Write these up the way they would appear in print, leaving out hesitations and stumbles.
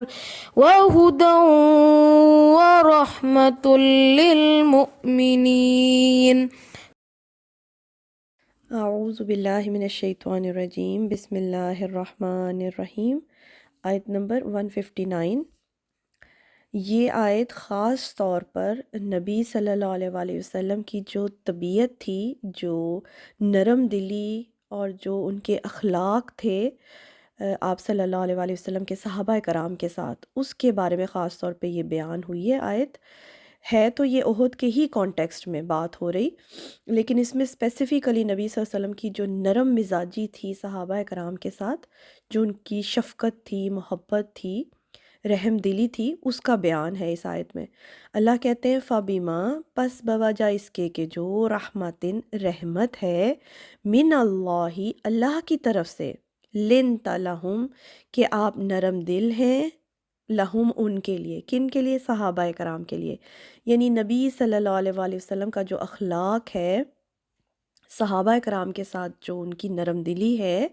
وهدى ورحمة للمؤمنين. اعوذ باللہ من الشیطان الرجیم، بسم اللہ الرحمن الرحیم۔ آیت نمبر 159۔ یہ آیت خاص طور پر نبی صلی اللہ علیہ وآلہ وسلم کی جو طبیعت تھی، جو نرم دلی اور جو ان کے اخلاق تھے آپ صلی اللہ علیہ وآلہ وسلم کے صحابہ کرام کے ساتھ، اس کے بارے میں خاص طور پہ یہ بیان ہوئی ہے آیت۔ ہے تو یہ احد کے ہی کانٹیکسٹ میں بات ہو رہی، لیکن اس میں اسپیسیفکلی نبی صلی اللہ علیہ وسلم کی جو نرم مزاجی تھی صحابہ کرام کے ساتھ، جو ان کی شفقت تھی، محبت تھی، رحم دلی تھی، اس کا بیان ہے اس آیت میں۔ اللہ کہتے ہیں فَبِمَا، پس بوجہ اس کے کہ جو رحمتن رحمت ہے، من اللہ اللہ کی طرف سے، لنت لہم کہ آپ نرم دل ہیں، لہم ان کے لیے، کن کے لیے؟ صحابہ کرام کے لیے۔ یعنی نبی صلی اللہ علیہ وآلہ وسلم کا جو اخلاق ہے، صحابہ کرام کے ساتھ جو ان کی نرم دلی ہے،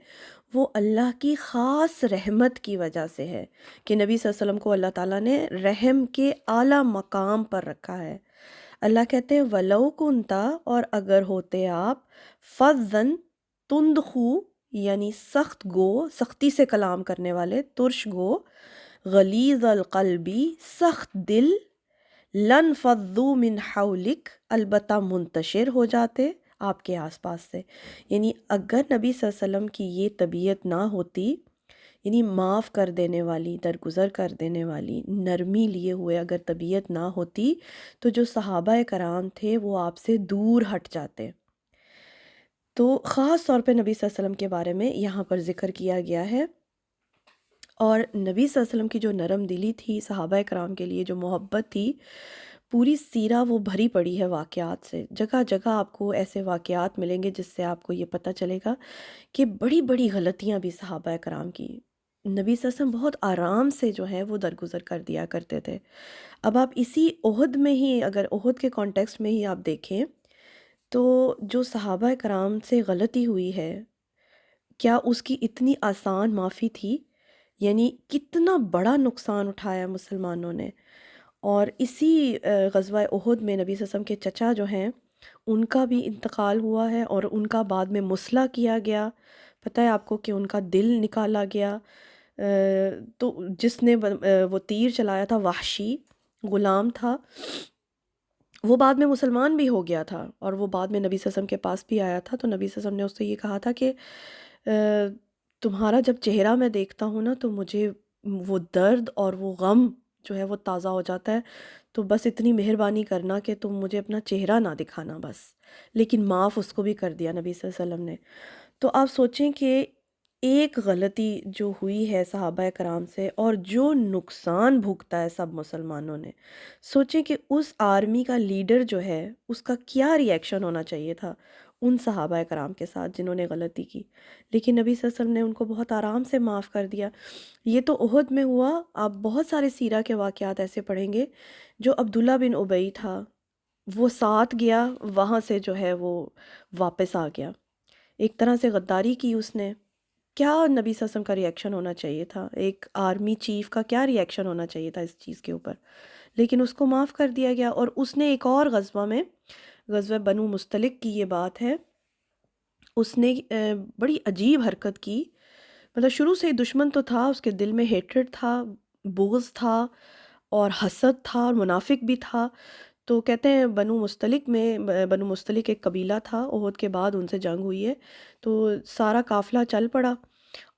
وہ اللہ کی خاص رحمت کی وجہ سے ہے کہ نبی صلی اللہ علیہ وسلم کو اللہ تعالیٰ نے رحم کے اعلیٰ مقام پر رکھا ہے۔ اللہ کہتے ہیں وَلَوْ كُنْتَ، اور اگر ہوتے آپ، فَظًّا تند خو، یعنی سخت گو، سختی سے کلام کرنے والے، ترش گو، غلیظ القلبی، سخت دل، لن فضو من حولک، البتہ منتشر ہو جاتے آپ کے آس پاس سے۔ یعنی اگر نبی صلی اللہ علیہ وسلم کی یہ طبیعت نہ ہوتی، یعنی معاف کر دینے والی، درگزر کر دینے والی، نرمی لیے ہوئے اگر طبیعت نہ ہوتی، تو جو صحابہ کرام تھے وہ آپ سے دور ہٹ جاتے۔ تو خاص طور پہ نبی صلی اللہ علیہ وسلم کے بارے میں یہاں پر ذکر کیا گیا ہے، اور نبی صلی اللہ علیہ وسلم کی جو نرم دلی تھی، صحابہ کرام کے لیے جو محبت تھی، پوری سیرہ وہ بھری پڑی ہے واقعات سے۔ جگہ جگہ آپ کو ایسے واقعات ملیں گے جس سے آپ کو یہ پتہ چلے گا کہ بڑی بڑی غلطیاں بھی صحابہ کرام کی نبی صلی اللہ علیہ وسلم بہت آرام سے جو ہے وہ درگزر کر دیا کرتے تھے۔ اب آپ اسی احد میں ہی، اگر احد کے کانٹیکسٹ میں ہی آپ دیکھیں تو جو صحابہ کرام سے غلطی ہوئی ہے، کیا اس کی اتنی آسان معافی تھی؟ یعنی کتنا بڑا نقصان اٹھایا مسلمانوں نے۔ اور اسی غزوہ احد میں نبی صلی اللہ علیہ وسلم کے چچا جو ہیں ان کا بھی انتقال ہوا ہے، اور ان کا بعد میں مسلح کیا گیا۔ پتہ ہے آپ کو کہ ان کا دل نکالا گیا۔ تو جس نے وہ تیر چلایا تھا، وحشی غلام تھا، وہ بعد میں مسلمان بھی ہو گیا تھا، اور وہ بعد میں نبی صلی اللہ علیہ وسلم کے پاس بھی آیا تھا۔ تو نبی صلی اللہ علیہ وسلم نے اس سے یہ کہا تھا کہ تمہارا جب چہرہ میں دیکھتا ہوں نا تو مجھے وہ درد اور وہ غم جو ہے وہ تازہ ہو جاتا ہے، تو بس اتنی مہربانی کرنا کہ تم مجھے اپنا چہرہ نہ دکھانا بس۔ لیکن معاف اس کو بھی کر دیا نبی صلی اللہ علیہ وسلم نے۔ تو آپ سوچیں کہ ایک غلطی جو ہوئی ہے صحابہ کرام سے، اور جو نقصان بھگتا ہے سب مسلمانوں نے، سوچیں کہ اس آرمی کا لیڈر جو ہے اس کا کیا ری ایکشن ہونا چاہیے تھا ان صحابہ کرام کے ساتھ جنہوں نے غلطی کی۔ لیکن نبی صلی اللہ علیہ وسلم نے ان کو بہت آرام سے معاف کر دیا۔ یہ تو احد میں ہوا، آپ بہت سارے سیرہ کے واقعات ایسے پڑھیں گے۔ جو عبداللہ بن ابی تھا، وہ ساتھ گیا، وہاں سے جو ہے وہ واپس آ گیا، ایک طرح سے غداری کی اس نے۔ کیا نبی صلی اللہ علیہ وسلم کا ری ایکشن ہونا چاہیے تھا؟ ایک آرمی چیف کا کیا ری ایکشن ہونا چاہیے تھا اس چیز کے اوپر؟ لیکن اس کو معاف کر دیا گیا۔ اور اس نے ایک اور غزوہ میں، غزوہ بنو مستلق کی یہ بات ہے، اس نے بڑی عجیب حرکت کی۔ مطلب شروع سے ہی دشمن تو تھا، اس کے دل میں ہیٹرڈ تھا، بغض تھا، اور حسد تھا، اور منافق بھی تھا۔ تو کہتے ہیں بنو مستلق میں، بنو مستلق ایک قبیلہ تھا، احد کے بعد ان سے جنگ ہوئی ہے، تو سارا قافلہ چل پڑا۔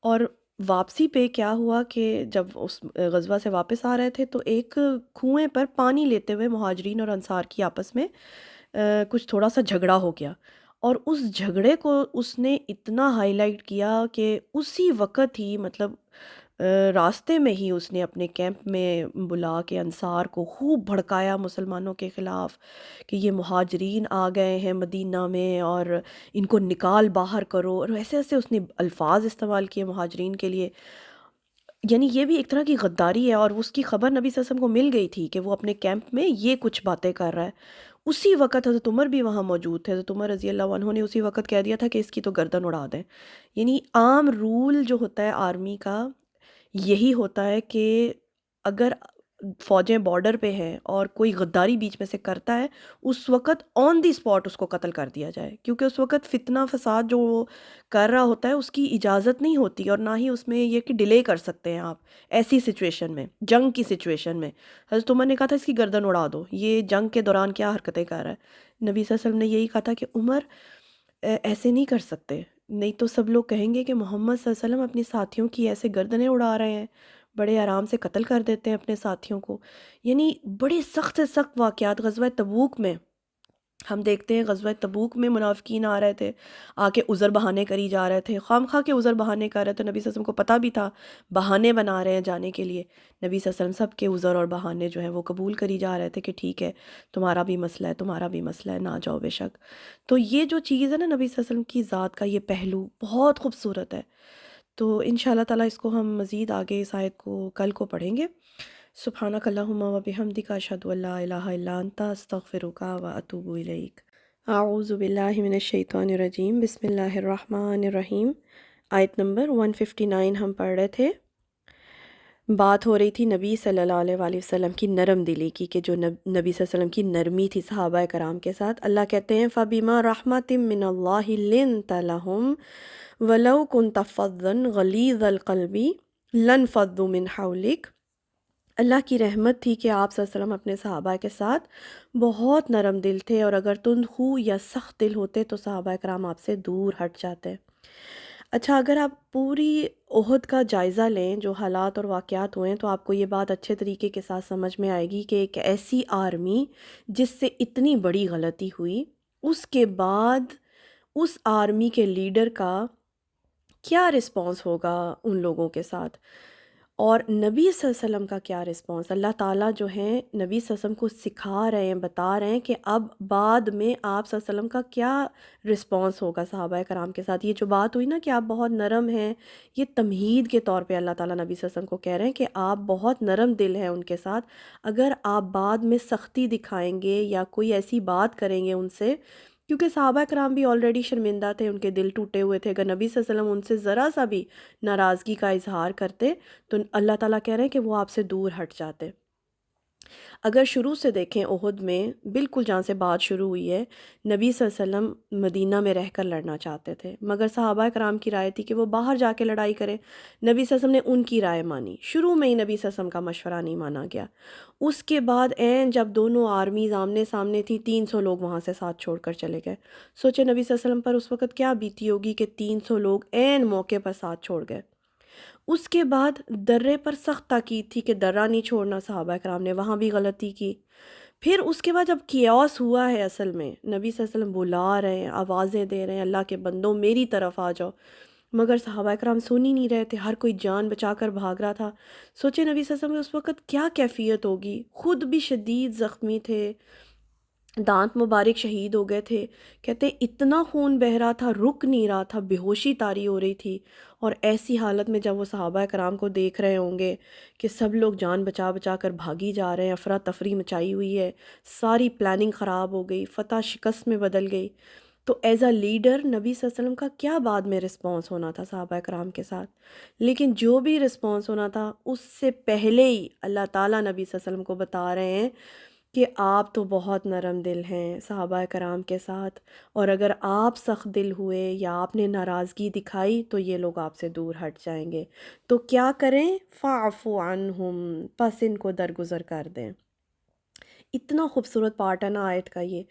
اور واپسی پہ کیا ہوا کہ جب اس غزوہ سے واپس آ رہے تھے تو ایک کنویں پر پانی لیتے ہوئے مہاجرین اور انصار کی آپس میں کچھ تھوڑا سا جھگڑا ہو گیا، اور اس جھگڑے کو اس نے اتنا ہائی لائٹ کیا کہ اسی وقت ہی، مطلب راستے میں ہی اس نے اپنے کیمپ میں بلا کے انصار کو خوب بھڑکایا مسلمانوں کے خلاف کہ یہ مہاجرین آ گئے ہیں مدینہ میں اور ان کو نکال باہر کرو، اور ایسے ایسے اس نے الفاظ استعمال کیے مہاجرین کے لیے۔ یعنی یہ بھی ایک طرح کی غداری ہے، اور اس کی خبر نبی صلی اللہ علیہ وسلم کو مل گئی تھی کہ وہ اپنے کیمپ میں یہ کچھ باتیں کر رہا ہے۔ اسی وقت حضرت عمر بھی وہاں موجود تھے، حضرت عمر رضی اللہ عنہ نے اسی وقت کہہ دیا تھا کہ اس کی تو گردن اڑا دیں۔ یعنی عام رول جو ہوتا ہے آرمی کا یہی ہوتا ہے کہ اگر فوجیں بارڈر پہ ہیں اور کوئی غداری بیچ میں سے کرتا ہے، اس وقت آن دی اسپاٹ اس کو قتل کر دیا جائے، کیونکہ اس وقت فتنہ فساد جو وہ کر رہا ہوتا ہے اس کی اجازت نہیں ہوتی، اور نہ ہی اس میں یہ کہ ڈیلے کر سکتے ہیں آپ ایسی سچویشن میں، جنگ کی سچویشن میں۔ حضرت عمر نے کہا تھا اس کی گردن اڑا دو، یہ جنگ کے دوران کیا حرکتیں کر رہا ہے۔ نبی صلی اللہ علیہ وسلم نے یہی کہا تھا کہ عمر ایسے نہیں کر سکتے، نہیں تو سب لوگ کہیں گے کہ محمد صلی اللہ علیہ وسلم اپنی ساتھیوں کی ایسے گردنیں اڑا رہے ہیں، بڑے آرام سے قتل کر دیتے ہیں اپنے ساتھیوں کو۔ یعنی بڑے سخت سے سخت واقعات غزوہ تبوک میں ہم دیکھتے ہیں، غزوہ تبوک میں منافقین آ رہے تھے، آ کے عذر بہانے کری جا رہے تھے، خام خواہ کے عذر بہانے کر رہے تھے، نبی صلی اللہ علیہ وسلم کو پتہ بھی تھا بہانے بنا رہے ہیں جانے کے لیے، نبی صلی اللہ علیہ وسلم سب کے عذر اور بہانے جو ہیں وہ قبول کری جا رہے تھے کہ ٹھیک ہے، تمہارا بھی مسئلہ ہے، تمہارا بھی مسئلہ ہے، نہ جاؤ بے شک۔ تو یہ جو چیز ہے نا نبی صلی اللہ علیہ وسلم کی ذات کا یہ پہلو بہت خوبصورت ہے۔ تو انشاءاللہ تعالیٰ اس کو ہم مزید آگے اس آیت کو کل کو پڑھیں گے۔ سبحانک اللہم و بحمدک اشہد ان لا الہ الا انت استغفرک و اتوب الیک۔ اعوذ باللہ من الشیطان الرجیم، بسم اللہ الرحمن الرحیم۔ آیت نمبر 159 ہم پڑھ رہے تھے۔ بات ہو رہی تھی نبی صلی اللہ علیہ وآلہ وسلم کی نرم دلی کی، کہ جو نبی صلی اللہ علیہ وسلم کی نرمی تھی صحابہ کرام کے ساتھ۔ اللہ کہتے ہیں فَبِمَا رَحْمَةٍ مِّنَ اللَّهِ لِنْتَ لَهُمْ وَلَوْ كُنْتَ فَظًّا غَلِيظَ الْقَلْبِ لَانفَضُّوا مِنْ حَوْلِكَ۔ اللہ کی رحمت تھی کہ آپ صلی اللہ علیہ وسلم اپنے صحابہ کے ساتھ بہت نرم دل تھے، اور اگر تند خو یا سخت دل ہوتے تو صحابہ کرام آپ سے دور ہٹ جاتے۔ اچھا، اگر آپ پوری احد کا جائزہ لیں جو حالات اور واقعات ہوئے ہیں تو آپ کو یہ بات اچھے طریقے کے ساتھ سمجھ میں آئے گی کہ ایک ایسی آرمی جس سے اتنی بڑی غلطی ہوئی، اس کے بعد اس آرمی کے لیڈر کا کیا رسپانس ہوگا ان لوگوں کے ساتھ، اور نبی صلی اللہ علیہ وسلم کا کیا رسپانس۔ اللہ تعالیٰ جو ہیں نبی صلی اللہ علیہ وسلم کو سکھا رہے ہیں، بتا رہے ہیں کہ اب بعد میں آپ صلی اللہ علیہ وسلم کا کیا رسپانس ہوگا صحابہ کرام کے ساتھ۔ یہ جو بات ہوئی نا کہ آپ بہت نرم ہیں، یہ تمہید کے طور پہ اللہ تعالیٰ نبی صلی اللہ علیہ وسلم کو کہہ رہے ہیں کہ آپ بہت نرم دل ہیں ان کے ساتھ، اگر آپ بعد میں سختی دکھائیں گے یا کوئی ایسی بات کریں گے ان سے، کیونکہ صحابہ کرام بھی آلریڈی شرمندہ تھے، ان کے دل ٹوٹے ہوئے تھے، اگر نبی صلی اللہ علیہ وسلم ان سے ذرا سا بھی ناراضگی کا اظہار کرتے تو اللہ تعالیٰ کہہ رہے ہیں کہ وہ آپ سے دور ہٹ جاتے۔ اگر شروع سے دیکھیں احد میں بالکل جہاں سے بات شروع ہوئی ہے، نبی صلی اللہ علیہ وسلم مدینہ میں رہ کر لڑنا چاہتے تھے، مگر صحابہ کرام کی رائے تھی کہ وہ باہر جا کے لڑائی کریں۔ نبی صلی اللہ علیہ وسلم نے ان کی رائے مانی، شروع میں ہی نبی صلی اللہ علیہ وسلم کا مشورہ نہیں مانا گیا۔ اس کے بعد جب دونوں آرمیز آمنے سامنے تھی، 300 لوگ وہاں سے ساتھ چھوڑ کر چلے گئے۔ سوچے نبی صلی اللہ علیہ وسلم پر اس وقت کیا بیتی ہوگی کہ 300 لوگ موقع پر ساتھ چھوڑ گئے۔ اس کے بعد درے پر سخت تاکید تھی کہ درہ نہیں چھوڑنا، صحابہ کرام نے وہاں بھی غلطی کی۔ پھر اس کے بعد جب کیاس ہوا ہے، اصل میں نبی صلی اللہ علیہ وسلم بلا رہے ہیں، آوازیں دے رہے ہیں اللہ کے بندوں میری طرف آ جاؤ، مگر صحابہ کرام سن ہی نہیں رہے تھے، ہر کوئی جان بچا کر بھاگ رہا تھا۔ سوچے نبی صلی اللہ علیہ وسلم اس وقت کیا کیفیت ہوگی، خود بھی شدید زخمی تھے، دانت مبارک شہید ہو گئے تھے، کہتے اتنا خون بہہ رہا تھا، رک نہیں رہا تھا، بے ہوشی طاری ہو رہی تھی۔ اور ایسی حالت میں جب وہ صحابہ کرام کو دیکھ رہے ہوں گے کہ سب لوگ جان بچا بچا کر بھاگی جا رہے ہیں، افراتفری مچائی ہوئی ہے، ساری پلاننگ خراب ہو گئی، فتح شکست میں بدل گئی، تو ایز اے لیڈر نبی صلی اللہ علیہ وسلم کا کیا بعد میں رسپانس ہونا تھا صحابہ کرام کے ساتھ۔ لیکن جو بھی رسپانس ہونا تھا اس سے پہلے ہی اللہ تعالیٰ نبی صلی اللہ علیہ وسلم کو بتا رہے ہیں کہ آپ تو بہت نرم دل ہیں صحابہ کرام کے ساتھ، اور اگر آپ سخت دل ہوئے یا آپ نے ناراضگی دکھائی تو یہ لوگ آپ سے دور ہٹ جائیں گے، تو کیا کریں؟ فَاعْفُوا عَنْهُمْ، پس ان کو درگزر کر دیں۔ اتنا خوبصورت پارٹ ہے نا آیت کا یہ،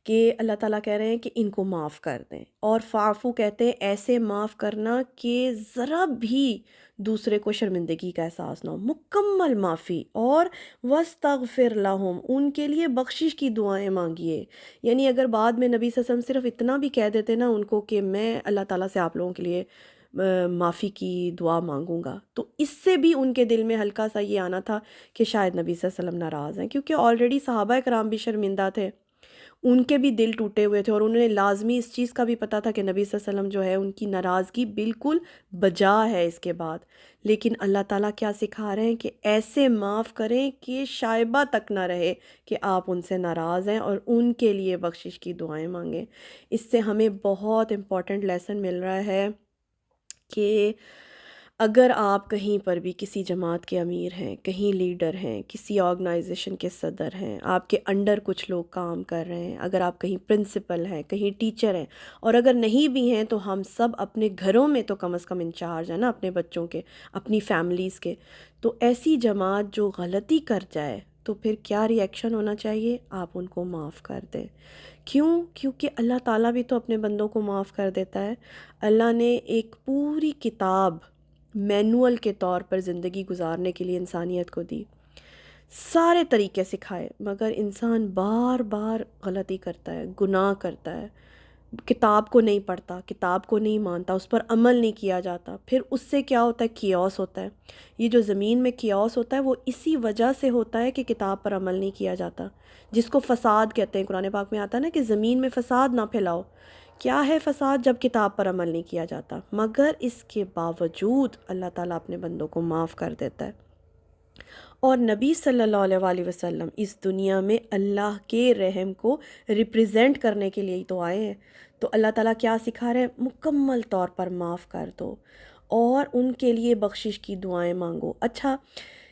کہ اللہ تعالیٰ کہہ رہے ہیں کہ ان کو معاف کر دیں، اور فعفو کہتے ہیں ایسے معاف کرنا کہ ذرا بھی دوسرے کو شرمندگی کا احساس نہ ہو، مکمل معافی، اور وَاسْتَغْفِرْ لَهُمْ، ان کے لیے بخشش کی دعائیں مانگیے۔ یعنی اگر بعد میں نبی صلی اللہ علیہ وسلم صرف اتنا بھی کہہ دیتے نا ان کو کہ میں اللہ تعالیٰ سے آپ لوگوں کے لیے معافی کی دعا مانگوں گا، تو اس سے بھی ان کے دل میں ہلکا سا یہ آنا تھا کہ شاید نبی صلی اللہ علیہ وسلم ناراض ہیں، کیونکہ آلریڈی صحابہ کرام بھی شرمندہ تھے، ان کے بھی دل ٹوٹے ہوئے تھے، اور انہوں نے لازمی اس چیز کا بھی پتہ تھا کہ نبی صلی اللہ علیہ وسلم جو ہے ان کی ناراضگی بالکل بجا ہے اس کے بعد۔ لیکن اللہ تعالیٰ کیا سکھا رہے ہیں کہ ایسے معاف کریں کہ شائبہ تک نہ رہے کہ آپ ان سے ناراض ہیں، اور ان کے لیے بخشش کی دعائیں مانگیں۔ اس سے ہمیں بہت امپورٹنٹ لیسن مل رہا ہے کہ اگر آپ کہیں پر بھی کسی جماعت کے امیر ہیں، کہیں لیڈر ہیں، کسی آرگنائزیشن کے صدر ہیں، آپ کے انڈر کچھ لوگ کام کر رہے ہیں، اگر آپ کہیں پرنسپل ہیں، کہیں ٹیچر ہیں، اور اگر نہیں بھی ہیں تو ہم سب اپنے گھروں میں تو کم از کم انچارج ہیں نا اپنے بچوں کے، اپنی فیملیز کے. تو ایسی جماعت جو غلطی کر جائے تو پھر کیا ری ایکشن ہونا چاہیے؟ آپ ان کو معاف کر دیں. کیوں؟ کیونکہ اللہ تعالیٰ بھی تو اپنے بندوں کو معاف کر دیتا ہے. اللہ نے ایک پوری کتاب مینول کے طور پر زندگی گزارنے کے لیے انسانیت کو دی، سارے طریقے سکھائے، مگر انسان بار بار غلطی کرتا ہے، گناہ کرتا ہے، کتاب کو نہیں پڑھتا، کتاب کو نہیں مانتا، اس پر عمل نہیں کیا جاتا. پھر اس سے کیا ہوتا ہے؟ کیوس ہوتا ہے. یہ جو زمین میں کیوس ہوتا ہے وہ اسی وجہ سے ہوتا ہے کہ کتاب پر عمل نہیں کیا جاتا، جس کو فساد کہتے ہیں. قرآن پاک میں آتا ہے نا کہ زمین میں فساد نہ پھیلاؤ. کیا ہے فساد؟ جب کتاب پر عمل نہیں کیا جاتا. مگر اس کے باوجود اللہ تعالیٰ اپنے بندوں کو معاف کر دیتا ہے. اور نبی صلی اللہ علیہ وآلہ وسلم اس دنیا میں اللہ کے رحم کو ریپریزنٹ کرنے کے لیے ہی تو آئے ہیں. تو اللہ تعالیٰ کیا سکھا رہے ہیں؟ مکمل طور پر معاف کر دو اور ان کے لیے بخشش کی دعائیں مانگو. اچھا،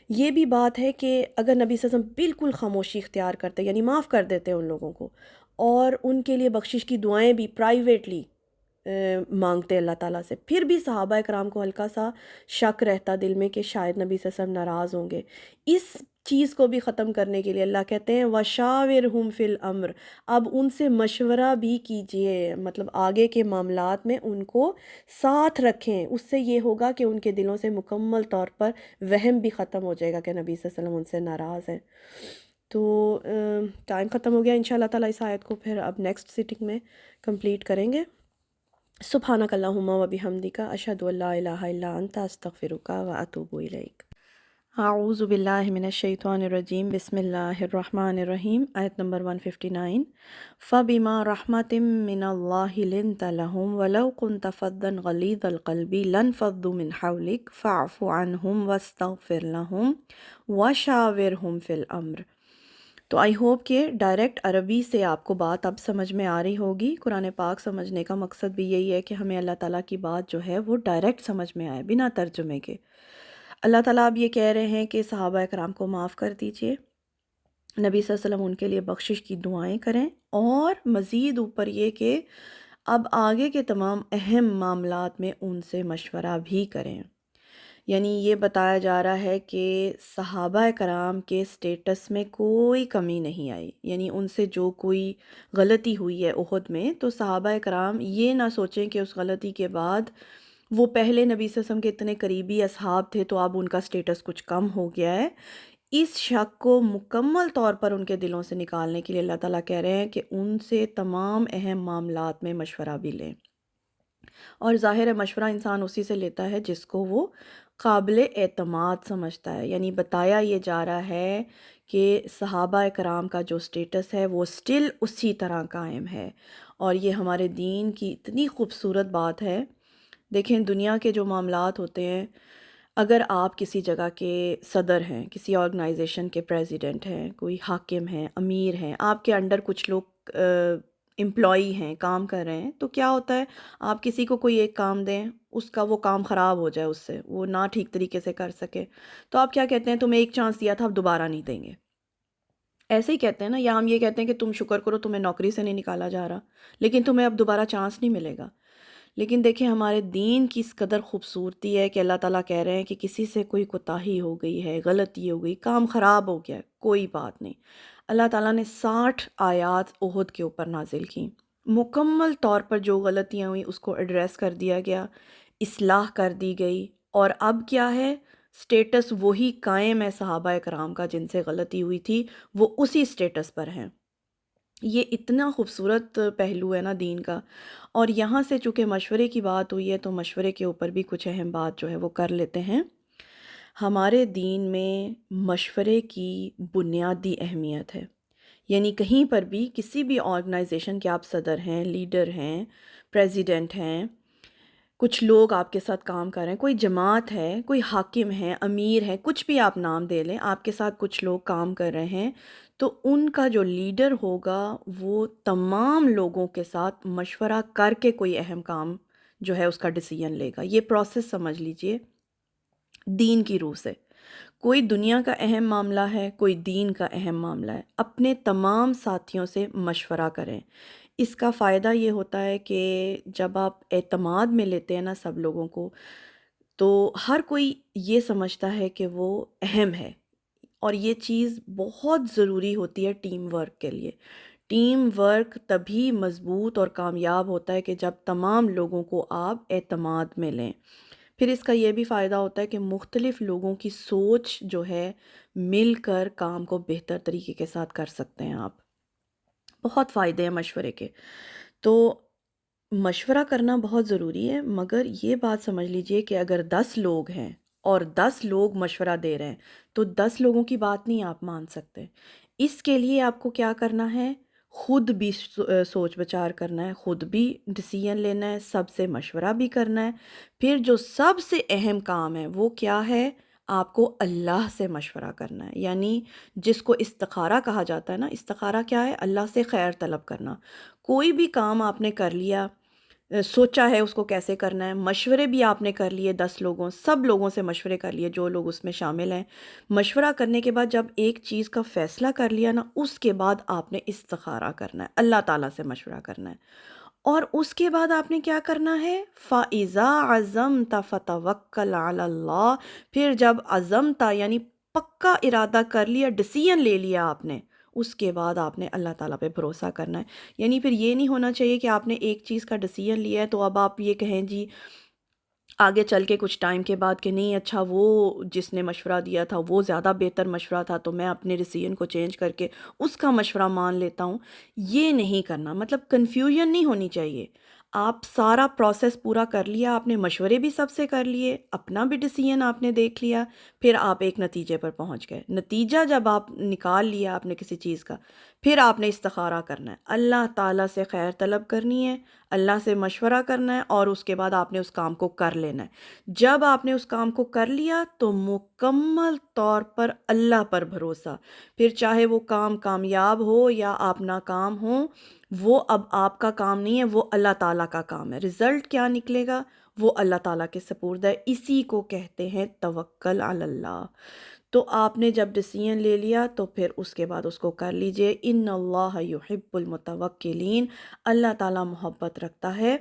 یہ بھی بات ہے کہ اگر نبی صلی اللہ علیہ وسلم بالکل خاموشی اختیار کرتے، یعنی معاف کر دیتے ان لوگوں کو، اور ان کے لیے بخشش کی دعائیں بھی پرائیویٹلی مانگتے اللہ تعالیٰ سے، پھر بھی صحابہ کرام کو ہلکا سا شک رہتا دل میں کہ شاید نبی صلی اللہ علیہ وسلم ناراض ہوں گے. اس چیز کو بھی ختم کرنے کے لیے اللہ کہتے ہیں وَشَاوِرْهُمْ فِي الْأَمْرِ، اب ان سے مشورہ بھی کیجئے، مطلب آگے کے معاملات میں ان کو ساتھ رکھیں. اس سے یہ ہوگا کہ ان کے دلوں سے مکمل طور پر وہم بھی ختم ہو جائے گا کہ نبی صلی اللہ علیہ وسلم ان سے ناراض ہیں. تو ٹائم ختم ہو گیا. انشاءاللہ تعالیٰ اس آیت کو پھر اب نیکسٹ سیٹنگ میں کمپلیٹ کریں گے. سبحانک اللہم و بحمدک، اشہد ان لا الہ الا انت، استغفرک و اتوب الیک. اعوذ باللہ من الشیطان الرجیم، بسم اللہ الرحمن الرحیم. آیت نمبر 159. فَبِمَا رَحْمَةٍ مِّنَ اللَّهِ لِنْتَ لَهُمْ وَلَوْ كُنْتَ فَظًّا غَلِيظَ الْقَلْبِ لَانفَضُّوا مِنْ حَوْلِكَ فَاعْفُ عَنْهُمْ وَاسْتَغْفِرْ لَهُمْ وَشَاوِرْهُمْ فِي الْأَمْرِ. تو آئی ہوپ کہ ڈائریکٹ عربی سے آپ کو بات اب سمجھ میں آ رہی ہوگی. قرآن پاک سمجھنے کا مقصد بھی یہی ہے کہ ہمیں اللہ تعالیٰ کی بات جو ہے وہ ڈائریکٹ سمجھ میں آئے بنا ترجمے کے. اللہ تعالیٰ اب یہ کہہ رہے ہیں کہ صحابہ کرام کو معاف کر دیجئے، نبی صلی اللہ علیہ وسلم ان کے لیے بخشش کی دعائیں کریں، اور مزید اوپر یہ کہ اب آگے کے تمام اہم معاملات میں ان سے مشورہ بھی کریں. یعنی یہ بتایا جا رہا ہے کہ صحابہ کرام کے سٹیٹس میں کوئی کمی نہیں آئی. یعنی ان سے جو کوئی غلطی ہوئی ہے احد میں، تو صحابہ کرام یہ نہ سوچیں کہ اس غلطی کے بعد وہ پہلے نبی صلی اللہ علیہ وسلم کے اتنے قریبی اصحاب تھے تو اب ان کا سٹیٹس کچھ کم ہو گیا ہے. اس شک کو مکمل طور پر ان کے دلوں سے نکالنے کے لیے اللہ تعالیٰ کہہ رہے ہیں کہ ان سے تمام اہم معاملات میں مشورہ بھی لیں. اور ظاہر ہے مشورہ انسان اسی سے لیتا ہے جس کو وہ قابل اعتماد سمجھتا ہے. یعنی بتایا یہ جا رہا ہے کہ صحابہ کرام کا جو سٹیٹس ہے وہ سٹل اسی طرح قائم ہے. اور یہ ہمارے دین کی اتنی خوبصورت بات ہے. دیکھیں دنیا کے جو معاملات ہوتے ہیں، اگر آپ کسی جگہ کے صدر ہیں، کسی آرگنائزیشن کے پریزیڈنٹ ہیں، کوئی حاکم ہیں، امیر ہیں، آپ کے انڈر کچھ لوگ امپلائی ہیں، کام کر رہے ہیں، تو کیا ہوتا ہے آپ کسی کو کوئی ایک کام دیں، اس کا وہ کام خراب ہو جائے، اس سے وہ نہ ٹھیک طریقے سے کر سکے، تو آپ کیا کہتے ہیں؟ تمہیں ایک چانس دیا تھا، اب دوبارہ نہیں دیں گے. ایسے ہی کہتے ہیں نا. یا ہم یہ کہتے ہیں کہ تم شکر کرو تمہیں نوکری سے نہیں نکالا جا رہا، لیکن تمہیں اب دوبارہ چانس نہیں ملے گا. لیکن دیکھیں ہمارے دین کی اس قدر خوبصورتی ہے کہ اللہ تعالیٰ کہہ رہے ہیں کہ کسی سے کوئی کوتاہی ہو گئی ہے، غلطی ہو گئی، کام خراب ہو گیا، کوئی بات نہیں. اللہ تعالیٰ نے 60 آیات احد کے اوپر نازل کیں. مکمل طور پر جو غلطیاں ہوئیں اس کو ایڈریس کر دیا گیا، اصلاح کر دی گئی. اور اب کیا ہے؟ سٹیٹس وہی قائم ہے صحابہ کرام کا جن سے غلطی ہوئی تھی، وہ اسی سٹیٹس پر ہیں. یہ اتنا خوبصورت پہلو ہے نا دین کا. اور یہاں سے چونکہ مشورے کی بات ہوئی ہے تو مشورے کے اوپر بھی کچھ اہم بات جو ہے وہ کر لیتے ہیں. ہمارے دین میں مشورے کی بنیادی اہمیت ہے. یعنی کہیں پر بھی کسی بھی آرگنائزیشن کے آپ صدر ہیں، لیڈر ہیں، پریزیڈنٹ ہیں، کچھ لوگ آپ کے ساتھ کام کر رہے ہیں، کوئی جماعت ہے، کوئی حاکم ہے، امیر ہے، کچھ بھی آپ نام دے لیں، آپ کے ساتھ کچھ لوگ کام کر رہے ہیں، تو ان کا جو لیڈر ہوگا وہ تمام لوگوں کے ساتھ مشورہ کر کے کوئی اہم کام جو ہے اس کا ڈیسیژن لے گا. یہ پروسیس سمجھ لیجئے. دین کی روح سے۔ کوئی دنیا کا اہم معاملہ ہے، کوئی دین کا اہم معاملہ ہے، اپنے تمام ساتھیوں سے مشورہ کریں۔ اس کا فائدہ یہ ہوتا ہے کہ جب آپ اعتماد میں لیتے ہیں نا سب لوگوں کو، تو ہر کوئی یہ سمجھتا ہے کہ وہ اہم ہے، اور یہ چیز بہت ضروری ہوتی ہے ٹیم ورک کے لیے۔ ٹیم ورک تبھی مضبوط اور کامیاب ہوتا ہے کہ جب تمام لوگوں کو آپ اعتماد میں لیں۔ پھر اس کا یہ بھی فائدہ ہوتا ہے کہ مختلف لوگوں کی سوچ جو ہے مل کر کام کو بہتر طریقے کے ساتھ کر سکتے ہیں آپ۔ بہت فائدے ہیں مشورے کے۔ تو مشورہ کرنا بہت ضروری ہے، مگر یہ بات سمجھ لیجئے کہ اگر 10 لوگ ہیں اور 10 لوگ مشورہ دے رہے ہیں تو 10 لوگوں کی بات نہیں آپ مان سکتے۔ اس کے لیے آپ کو کیا کرنا ہے؟ خود بھی سوچ بچار کرنا ہے، خود بھی ڈیسیژن لینا ہے، سب سے مشورہ بھی کرنا ہے۔ پھر جو سب سے اہم کام ہے وہ کیا ہے؟ آپ کو اللہ سے مشورہ کرنا ہے، یعنی جس کو استخارہ کہا جاتا ہے نا، استخارہ کیا ہے؟ اللہ سے خیر طلب کرنا۔ کوئی بھی کام آپ نے کر لیا، سوچا ہے اس کو کیسے کرنا ہے، مشورے بھی آپ نے کر لیے 10 لوگوں، سب لوگوں سے مشورے کر لیے جو لوگ اس میں شامل ہیں۔ مشورہ کرنے کے بعد جب ایک چیز کا فیصلہ کر لیا نا، اس کے بعد آپ نے استخارہ کرنا ہے، اللہ تعالیٰ سے مشورہ کرنا ہے۔ اور اس کے بعد آپ نے کیا کرنا ہے؟ فَإِذَا عَزَمْتَ فَتَوَكَّلْ عَلَى اللَّهِ۔ پھر جب عزمتا یعنی پکا ارادہ کر لیا، ڈیسیژن لے لیا آپ نے، اس کے بعد آپ نے اللہ تعالیٰ پہ بھروسہ کرنا ہے۔ یعنی پھر یہ نہیں ہونا چاہیے کہ آپ نے ایک چیز کا ڈیسیژن لیا ہے تو اب آپ یہ کہیں جی آگے چل کے کچھ ٹائم کے بعد کہ نہیں اچھا وہ جس نے مشورہ دیا تھا وہ زیادہ بہتر مشورہ تھا تو میں اپنے ڈیسیژن کو چینج کر کے اس کا مشورہ مان لیتا ہوں۔ یہ نہیں کرنا، مطلب کنفیوژن نہیں ہونی چاہیے۔ آپ سارا پروسیس پورا کر لیا، آپ نے مشورے بھی سب سے کر لیے، اپنا بھی ڈیسیژن آپ نے دیکھ لیا، پھر آپ ایک نتیجے پر پہنچ گئے۔ نتیجہ جب آپ نکال لیا آپ نے کسی چیز کا، پھر آپ نے استخارہ کرنا ہے، اللہ تعالیٰ سے خیر طلب کرنی ہے، اللہ سے مشورہ کرنا ہے، اور اس کے بعد آپ نے اس کام کو کر لینا ہے۔ جب آپ نے اس کام کو کر لیا تو مکمل طور پر اللہ پر بھروسہ، پھر چاہے وہ کام کامیاب ہو یا آپ ناکام ہوں، وہ اب آپ کا کام نہیں ہے، وہ اللہ تعالیٰ کا کام ہے۔ رزلٹ کیا نکلے گا وہ اللہ تعالیٰ کے سپرد ہے۔ اسی کو کہتے ہیں توکل علی اللہ۔ تو آپ نے جب ڈیسیژن لے لیا تو پھر اس کے بعد اس کو کر لیجئے۔ ان اللہ یحب المتوکلین، اللہ تعالیٰ محبت رکھتا ہے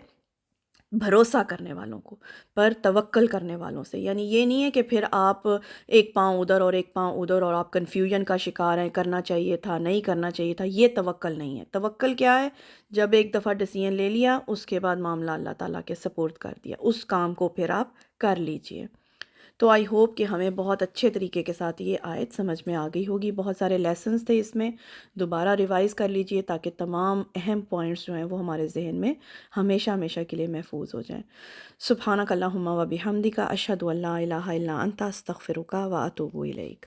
بھروسہ کرنے والوں کو، پر توکل کرنے والوں سے۔ یعنی یہ نہیں ہے کہ پھر آپ ایک پاؤں ادھر اور ایک پاؤں ادھر اور آپ کنفیوژن کا شکار ہیں، کرنا چاہیے تھا نہیں کرنا چاہیے تھا، یہ توکل نہیں ہے۔ توکل کیا ہے؟ جب ایک دفعہ ڈیسیژن لے لیا اس کے بعد معاملہ اللہ تعالیٰ کے سپرد کر دیا، اس کام کو پھر آپ کر لیجئے۔ تو آئی ہوپ کہ ہمیں بہت اچھے طریقے کے ساتھ یہ آیت سمجھ میں آ گئی ہوگی۔ بہت سارے لیسنز تھے اس میں، دوبارہ ریوائز کر لیجئے تاکہ تمام اہم پوائنٹس جو ہیں وہ ہمارے ذہن میں ہمیشہ ہمیشہ کے لیے محفوظ ہو جائیں۔ سبحانک اللہم و بحمدک، اشہد ان لا الہ الا انت، استغفرک و اتوب الیک۔